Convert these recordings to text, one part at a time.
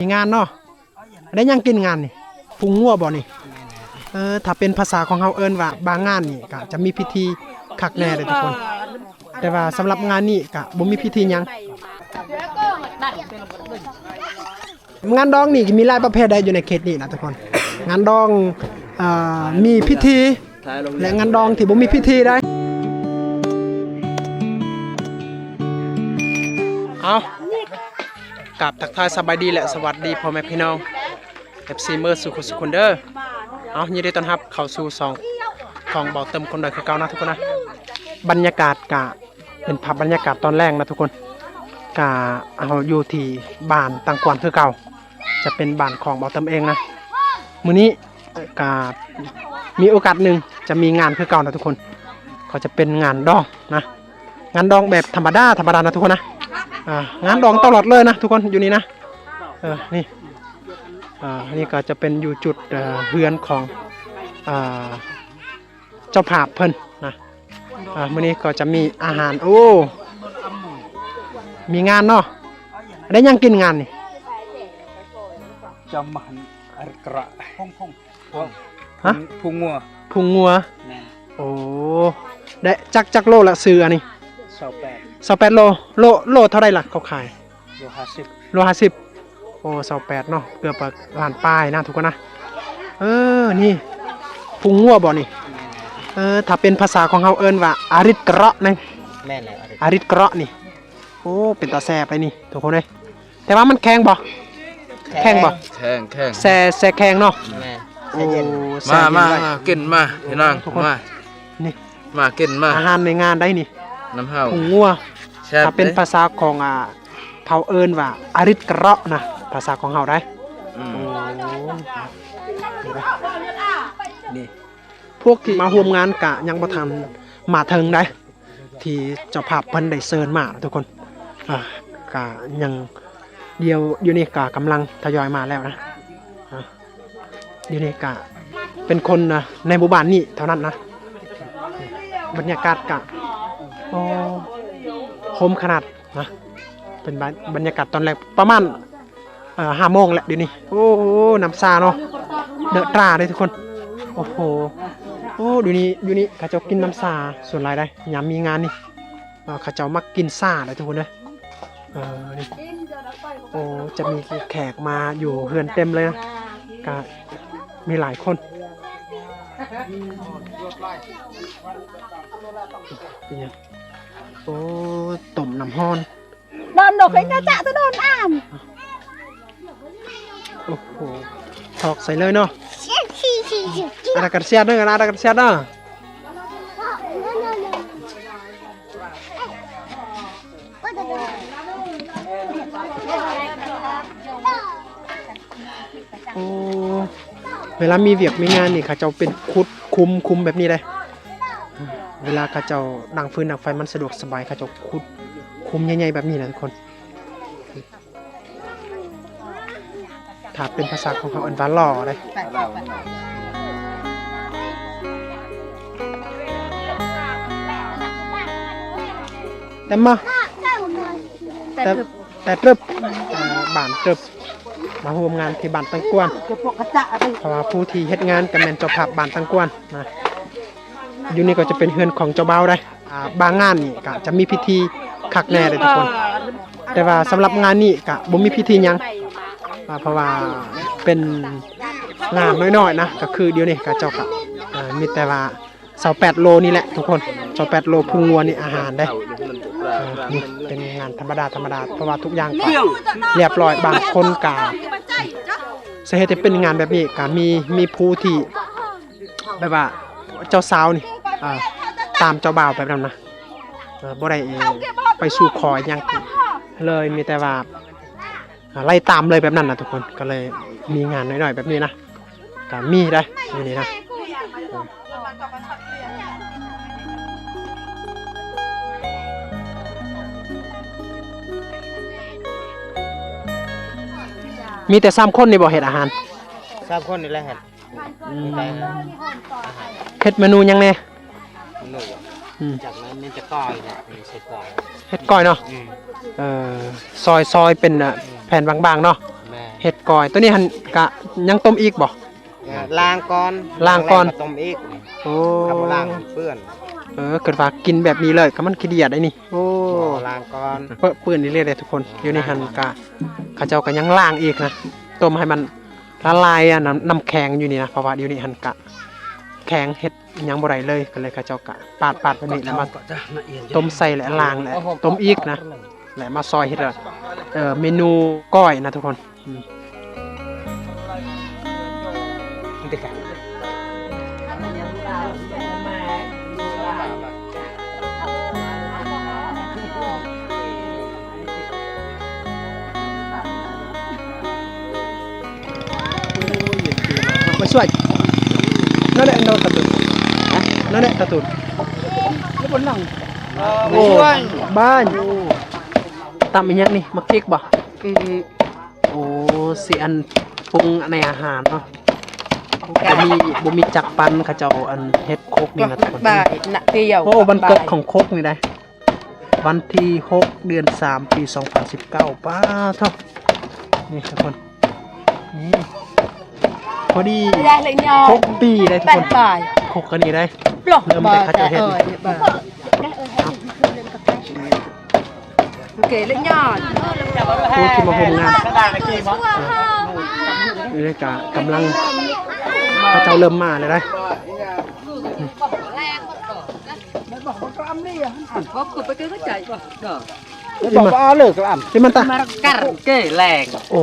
มีงานเนาะได้ยังกินงานนี่พุงงัวบ่นี่ถ้าเป็นภาษาของเฮาเอิ้นว่าบางงานนี่ก็จะมีพิธีคักแน่เลยทุกคนแต่ว่าสำหรับงานนี้ก็บ่มีพิธีหยังงานดองนี่มีหลายประเภทได้อยู่ในเขตนี้นะทุกคนงานดองมีพิธีและงานดองที่บ่มีพิธีได้เอากับทักทายสบายดีและสวัสดีพ่อแม่พี่น้อง FC เมอร์สุขสุขคนเด้อเอายินดีต้อนรับเข้าสู่2ของเบาเติมคนใดคือเก่านะทุกคนนะบรรยากาศกะเป็นภาพบรรยากาศตอนแรกนะทุกคนกะเอาอยู่ที่บ้านตังกวนคือเก่าจะเป็นบ้านของเบาเติมเองนะมื้อนี้กะมีโอกาสหนึ่งจะมีงานคือเก่านะทุกคนเขาจะเป็นงานดองนะงานดองแบบธรรมดานะทุกคนนะงานดองตลอดเลยนะทุกคนอยู่นี่นะนี่นี่ก็จะเป็นอยู่จุดเฮือนของเจ้าภาพเพิ่นนะมื้อนี้ก็จะมีอาหารโอ้มีงานเนาะได้ยังกินงานนี่จอมมันกระฮะพุงงัวโอ้ได้จักโลละซื้ออันนี้28โลเท่าไรล่ะเขาขายโล50โอ้28เนาะเกือบล้านป้ายนะทุกคนนะนี่พุงงัวบ่นี่ถ้าเป็นภาษาของเฮาเอิ้นว่าอาริดกระนี่แม่นเลยอาริดกระนี่โอ้เป็นตาแซ่บไปนี่ทุกคนเอ้ยแต่ว่ามันแข็งบ่แข็งแซ่แข็งเนาะโอ้มากินมาพี่น้องมานี่มากินมาอาหารในงานได้นี่น้ำเฮาพุงงัวถ้าเป็นภาษาของเฮาเอิ้นว่าอาริดกระนะภาษาของเฮาได้นี่พวกที่มาร่วมงานกะยังบ่ทันมาถึงได้ที่เจ้าภาพเพิ่นได้เชิญมาทุกคนกะยังเดียวอยู่นี่กะกำลังทยอยมาแล้วนะอยู่นี่กะเป็นคนในหมู่บ้านนี้เท่านั้นนะบรรยากาศกะโฮมขนาดนะเป็นบรรยากาศตอนแรกประมาณ5 โมงแหละเดี๋ยวนี้โอ้น้ำซาเนาะเดือดตราเลยทุกคนโอ้โหเดี๋ยวนี้อยู่นี่ข้าเจ้ากินน้ำซาส่วนไรได้ยามมีงานนี่ข้าเจ้ามักกินซาเลยทุกคนเลยนี่โอ้จะมีแขกมาอยู่เฮือนเต็มเลยนะก็มีหลายคนโอ้ต้มน้ำฮ้อนโดนดอกให้กระจะจะโดนอ่านโอ้โหถอกใส่เลยเนาะada kersian nih ada kersian nihโอ้เวลามีเวียกมีงานนี่เขาเจ้าเป็นคุมแบบนี้เลยเวลาเขาเจ้าดังฟืนดังไฟมันสะดวกสบายเขาเจ้าคุมใหญ่ๆแบบนี้นะทุกคนถ้าเป็นภาษาของเขาอันว่าหล่อเลยแต่มาแต่ตรึบบ้านตรึบมาร่วมงานที่บ้านตังกวนเพราะว่าผู้ที่เฮ็ดงานกับแม่นเจ้าภาพบ้านตังกวนนะอยู่นี่ก็จะเป็นเฮือนของเจ้าบ่าวได้บางงานนี่ก็จะมีพิธีคักแน่เลยทุกคนแต่ว่าสำหรับงานนี้ก็บ่มีพิธีหยังเพราะว่าเป็นงานน้อยๆนะก็คือเดี๋ยวนี้ก็เจ้าก็มีแต่ว่า28 โลนี่แหละทุกคน28 โลพุงงัวนี่อาหารได้นี่เป็นงานธรรมดาเพราะว่าทุกอย่างก็เรียบร้อยบางคนก็สาเหตุที่เป็นงานแบบนี้ก็มีผู้ที่แบบว่าเจ้าสาวนี่ตามเจ้าบ่าวแบบนั้นนะบ่ได้ไปสู่ขอยังเลยมีแต่ว่าไล่ตามเลยแบบนั้นนะทุกคนก็เลยมีงานน้อยๆแบบนี้นะก็มีได้อยู่นี่นะมีแต่3 คนนี่บ่เฮ็ดอาหาร3 คนนี่แหละเฮ็ดเฮ็ดเมนูยังแน่จากนั้นมันจะก้อยเนี่ยใส่ก้อยเฮ็ดก้อยเนาะซอยเป็นแผ่นบางๆเนาะ เห็ดกอยตัวนี้หันกะยังต้มอีกบ่ ล้างก่อน ล้างก่อน แล้วต้มอีก โอ้ ขับล้างเปื้อน เกิดว่ากินแบบนี้เลยก็มันขี้เดียดได้นี่โอ้ ล้างก่อน เปิ้นปืนนี่เลยทุกคนอยู่ในหันกะเขาเจ้าก็ยังล้างอีกนะต้มให้มันละลายน้ำแข็งอยู่นี่นะเพราะว่าอยู่ในหันกะแข็งเห็ดยังบ่ได้เลยก็เลยเขาเจ้ากะปาดแบบนี้แล้วมาต้มใส่และล้างและต้มอีกนะและมาซอยเฮ็ดเมนูก้อยนะทุกคนมาช่วยนั่นแหละเราตะตุนนั่นแหละตะตุนโอ้บ้านตำอีหยังนี่มักพริกบ่โอ้สิอันปรุงในอาหารเนาะบ่มีจักปันเขาเจ้าอันเฮ็ดโคกนี่นะทุกคน บ่ายน่ะเกี่ยว โอ้วันเกิดของโคกนี่ได้วันที่6เดือน3ปี2019ป้าเท่านี่ทุกคนนี่พอดี ได้เลยยอ 6 ปีได้ทุก แป ค ด น บ่าย โคกกันนี่ได้ ปลอก เริ่มแต่เขาจะเฮ็ด บ่ายโอเคเลยยอด ผู้ที่มาโฮมงานนี่เลยกำลังพระเจ้าเริ่มมาเลยได้ ก็คือไปเกิดก็ใจบ่เด้อ ที่มาเลิกกับที่มันตา มากัดเก้แรง โอ้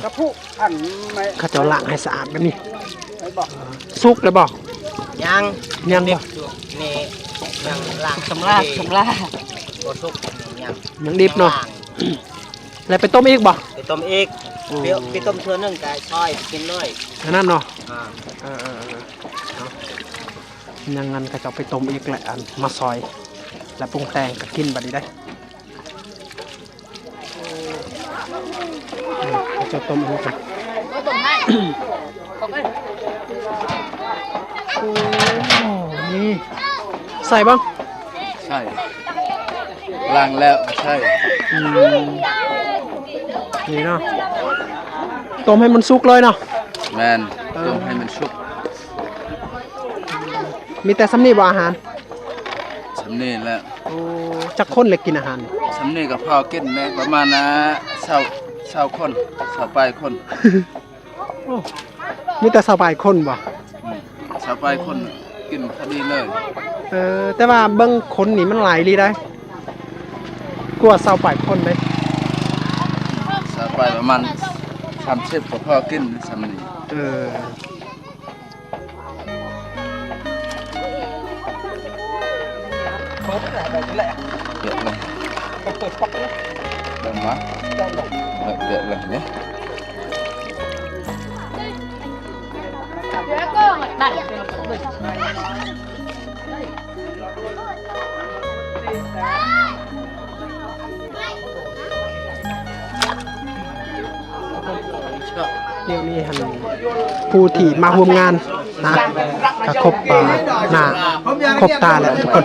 กระพุอันข้าเจ้าล้างให้สะอาดแบบนี้ซุกเลยบอก ยัง ยังบ่ นี่ยังล้าง สำลาบ่สุกยัง ยังดิบเนาะแล้วไปต้มอีกบ่ ไปต้มอีกเดี๋ยวไปต้มเทื่อนึงก็ซอยกินเลย อันนั้นเนาะ อ่า ยังงั้นก็จะไปต้มอีกแหละอันมาซอย แล้วปรุงแต่งก็กินบัดนี้ได้ก็จะต้มอีกกันโอ้นี่ใส่บ้าง ใช่ล้างแล้วใช่ นี่เนาะต้มให้มันสุกเลยเนาะ แมนต้มให้มันสุก มีแต่สำนีบ่อาหาร สำเนียงแล้ว จักคนเลยกินอาหาร สำเนียงกับพ่อกินนะประมาณนะเศร้าคนเศร้าไปคน มีแต่สบายคนบ่ เศร้าไปคนกินพอดีเลย แต่ว่าเบิ่งคนนี่มันหลายลีได้กลัวเศร้าปลายคนเลย เศร้าไปประมาณ30กับพ่อกินสำเนียง เดี๋ยวเลยเดี๋ยวมาเดี๋ยวเลยเนี่ย เดี๋ยวนี้หันผู้ที่มาร่วมงานนะก็ครบหน้าครบตาแล้วทุกคน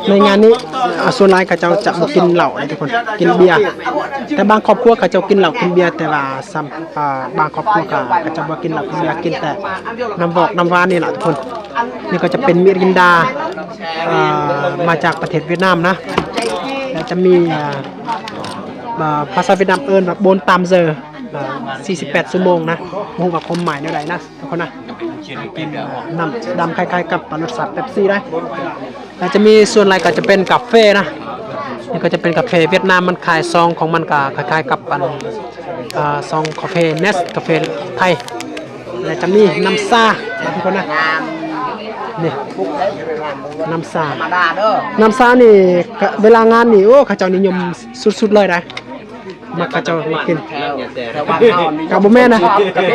ในงานนี้ส่วนหลายก็จะมากินเหล้านะทุกคนกินเบียร์แต่บางครอบครัวก็จะกินเหล้ากินเบียร์แต่ว่าบางครอบครัวก็จะบ่กินเหล้ากินเบียร์กินแต่น้ำบอกน้ำหวานนี่แหละทุกคนนี่ก็จะเป็นมิรินดามาจากประเทศเวียดนามนะแล้วจะมีภาษาเวียดนามเอิ้นแบบโบนตามเซอร์48 ชั่วโมงนะมูกับความหมายแนวใดนะทุกคนนะน้ำดำคล้ายๆกับรสชาติเป๊ปซี่นะแล้วจะมีส่วนอะไรก็จะเป็นกาแฟนะนี่ก็จะเป็นกาแฟเวียดนามมันขายซองของมันก็คล้ายๆกับซองกาแฟเนสกาแฟไทยแล้วจะมีน้ำซ่าทุกคนนะนี่น้ำซ่า มาด่าเด้อ น้ำซ่านี่เวลางานนี่โอ้เขาเจ้านิยมสุดๆเลยนะมักเขาเจ้ามากิน แต่ว่าเฮานี่ กับบ่แม่นนะ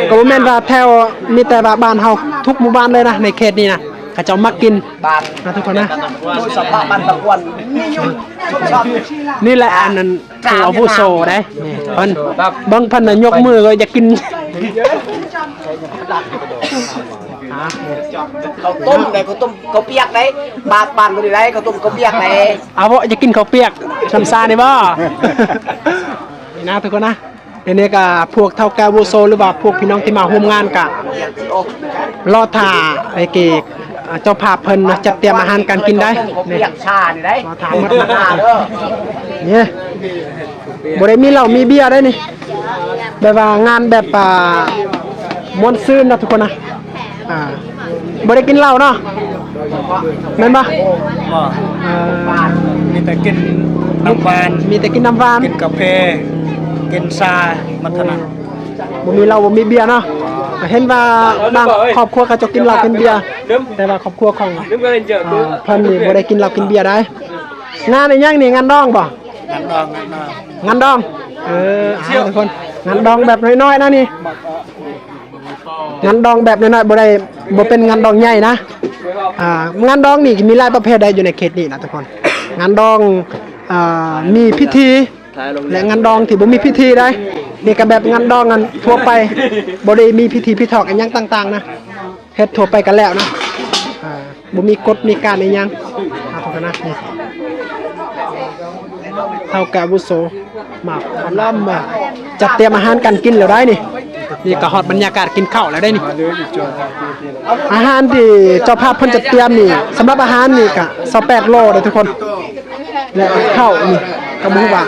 กับบ่แม่นว่าแถวมีแต่ว่าบ้านเฮาทุกหมู่บ้านเลยนะในเขตนี้นะเขาเจ้ามักกิน บ้าน นะทุกคนนะ โดยสภาพบ้านตะกวนชอบ นี่แหละอันนั้นผู้อาวุโสได้นี่เพิ่นบางเพิ่นน่ะยกมือก็อยากกิน ข้าวต้มได้ข้าวต้มข้าวเปียกได้บานบ่ได้ข้าวต้มข้าวเปียกได้ เอาบ่จะกินข้าวเปียกน้ำซานี่บ่ นี่นะทุกคนนะเดี๋ยวนี้ก็พวกเท่าแก่วูโซหรือว่าพวกพี่น้องที่มาร่วมงานก็รอท่าไอ้เกกเจ้าภาพเพิ่นนะจัดเตรียมอาหารการกินได้ ข้าวเปียกชานี่ได้ รอท่าหมด ชาเด้อ นี่บ่ได้มีเหล้ามีเบียร์ได้นี่แบบว่างานแบบม่วนซื่นนะทุกคนนะบ่ได้กินเหล้าเนาะแม่นบ่มีแต่กินน้ำหวาน มีแต่กินน้ำหวาน กินกาแฟกินชามันถนัด บ่มีเหล้าบ่มีเบียร์เนาะเห็นว่าบางครอบครัวเขาจะกินเหล้ากินเบียร์แต่ว่าครอบครัวของเพิ่นนี่บ่ได้กินเหล้ากินเบียร์ได้งานอีหยังนี่งานดองบ่ งานดอง ทุกคนงานดองแบบน้อยๆนะนี่งานดองแบบน้อยๆบ่ได้บ่เป็นงานดองใหญ่นะงานดองนี่มีหลายประเภทได้อยู่ในเขตนี้นะทุกคนงานดองมีพิธีและงานดองที่บ่มีพิธีได้นี่ก็แบบงานดองกันทั่วไปบ่ได้มีพิธีพิธีอีหยังต่างๆนะเฮ็ดทั่วไปกันแล้วนะบ่มีกฎมีการอีหยังทุกคนนะนี่เท่ากับอาวุโสมาล้อมจัดเตรียมอาหารการกินแล้วได้นี่ก็ฮอดบรรยากาศกินข้าวแล้วได้นี่อาหารที่เจ้าภาพเพิ่นจัดเตรียมนี่สำหรับอาหารนี่ก็28โลเด้อทุกคนและข้าวนี่ก็บ่ฮู้ว่า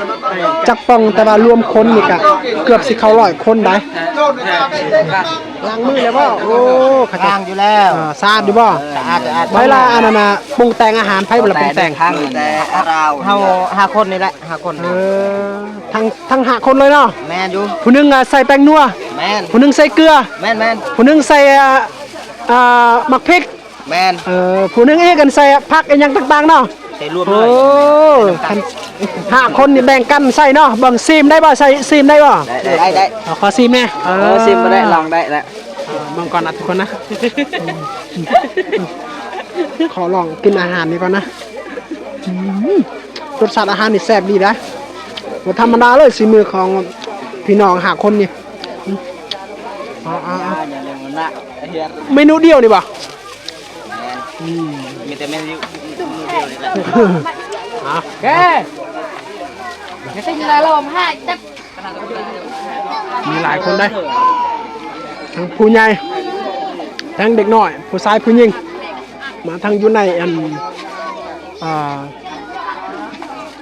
จักป้องแต่ว่ารวมคนนี่ก็เกือบสิเข้า100คนได้ล้างมือแล้วบ่โอ้ขะ ล้างอยู่แล้ว สะอาดอยู่บ่ สะอาด เวลาอันนั้นน่ะปรุงแต่งอาหารไผบ่ล่ะปรุงแต่ง แต่เราเฮา5คนนี่แหละ5คน ทั้งหาคนเลยเนาะ แม่นอยู่ ผู้หนึงใส่แป้งนัว แม่น ผู้หนึงใส่เกลือ แม่น ผู้หนึงใส่หมักพริก แม่น ผู้หนึงอีกกันใส่ผักอีหยังต่างๆเนาะ ใส่รวมเล โอ้ ย คัน5คนนี่แบ่งกันใส่เนาะเบิ่งซีมได้บ่ใส่ซีมได้บ่ ได้ ขอซีมแม่ ซิมบ่ได้ลองได้แล้ว เบิ่งก่อนนะทุกคนนะ ขอลองกินอาหารนี่ก่อนนะรสชาติอาหารนี่แซ่บดีนะบ่ธรรมดาเลยสีมือของพี่น้อง5คนนี่เมนูเดียวนี่บ่ มีแต่เมนูเดียวนี่แหละ แก Cái là lòm hai chắc มีหลายคนได้ทั้งผู้ใหญ่ทั้งเด็กน้อยผู้ชายผู้หญิงมาทั้งอยู่ใน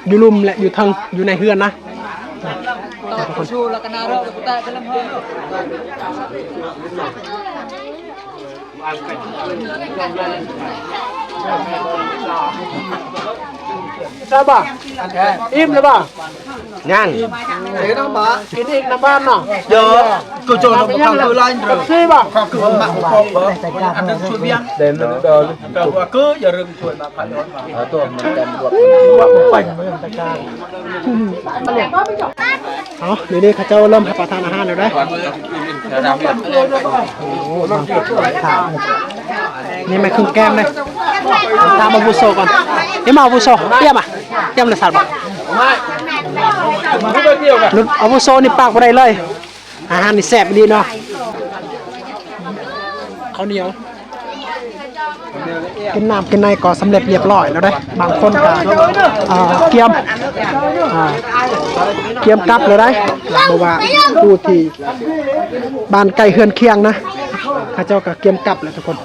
อยู่ลุมและอยู่ทางอยู่ในเฮือนนะ Chu là cái nào đó ta cái lâm hơi ใช่ป่ะอิ่มเลยป่ะ Nhan กินอีกน้ำบ้านเนาะ Giờ cô cho nó không cứ lên กับ rồi. ซี่ป่ะ Cứ mặc một con bờ. Ăn được chui biếng. Đêm nó đờ. Và cứ giờ rừng chui mà phải nói mà. Ở tuần mình đem buộc bánh. เอาเดี๋ยวนี้ข้าเจ้าเริ่มรับประทานอาหารแล้วได้นี่ไม่ครึ่งแก้มเลยตามอาวุโสก่อนนี่มาอาวุโสเตรียมอ่ะเตรียมเลยสัตว์บ่ลุดอาวุโสนี่ปากบ่ได้เลยอาหารนี่แซ่บดีเนาะข้าวเหนียวกินน้ำกินในก็สำเร็จเรียบร้อยแล้วได้บางคนก็เกียมกลับเลยได้เพราะว่าผู้ที่บ้านไก่เฮือนเคียงนะข้าเจ้าก็เกียมกลับเลยทุกคน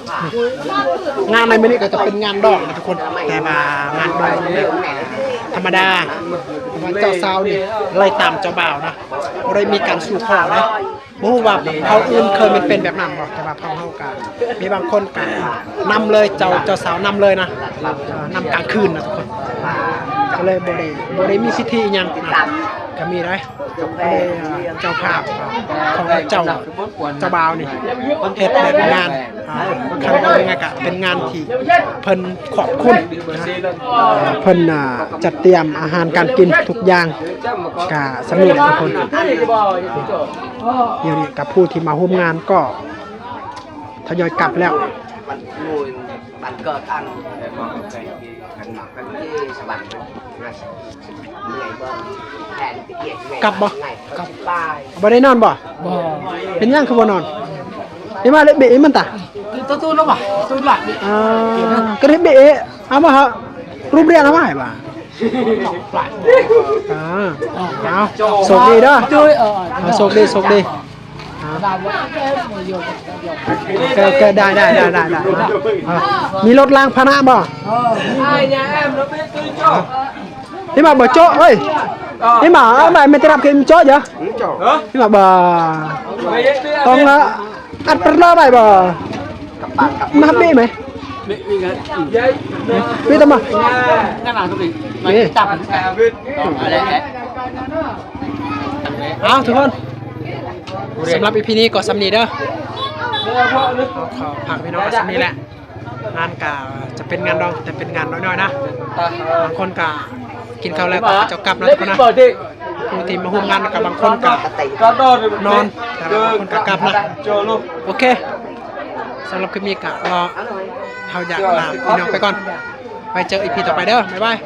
งานในมื้อนี้ก็จะเป็นงานดอกนะทุกคนแต่ว่างานดอกแบบธรรมดาวันเจ้าสาวนี่ไล่ตามเจ้าบ่าวนะบ่ได้มีการสู่ขอนะบ่ฮู้ว่าเฮาอื่นเคยเป็นแบบนั้นบ่แต่ว่าเฮาก็มีบางคนก็นำเลยเจ้าสาวนำเลยนะนำกลางคืนนะทุกคนก็เลยบ่ได้มีพิธีอิหยังนะก็มีได้เจ้าภาพของเจ้าบ่าวนี่เฮ็ดแบบงานคันว่ายังไงก็เป็นงานที่เพิ่นขอบคุณนะเพิ่นจัดเตรียมอาหารการกินทุกอย่างก็สนุกทุกคนเดี๋ยวนี้กับผู้ที่มาร่วมงานก็ทยอยกลับแล้ว bạn cờ ăn để mà cái sập bạn ngày bơm hẹn cái chuyện กลับบ่ กลับบ้าน บ่ได้นอนบ่เป็นหยังคือบ่นอนนี่มาเลยเบะมันตา Cứ tu nó bảo tu lại bị กระดิ่งเบะเอามาฮะรูปเรียนเอามาให้ป่ะเอาโชคดีเด้อ chơi ở โชคดีแกได้มีรถล้างพนะบ่ hai nhà em nó biết tôi cho นี่มาบ่โจ๊ะเอ้ยนี่มาไม่ไม่ได้รับกินโจ๊ะเหรอนี่มาบ่ต้องละอัดประโลได้บ่มาทำได้ไหมพี่ทำมา ngăn nào tôi bị นี่ chặt ở đây đấy เอาทุกคนสำหรับอีพีนี้ก็สำนีเด้อขอพักพี่น้องก็สำนีแหละงานกะจะเป็นงานดองแต่เป็นงานน้อยๆนะบางคนกะกินข้าวแล้วก็จะกลับนะทุกคนนะผู้ที่มาร่วมงานกับบางคนกะนอนแต่บางคนกะกลับนะโอเคสำหรับคลิปนี้กะรอเขาอยากลาพี่น้องไปก่อนไปเจออีพีต่อไปเด้อบ๊ายบาย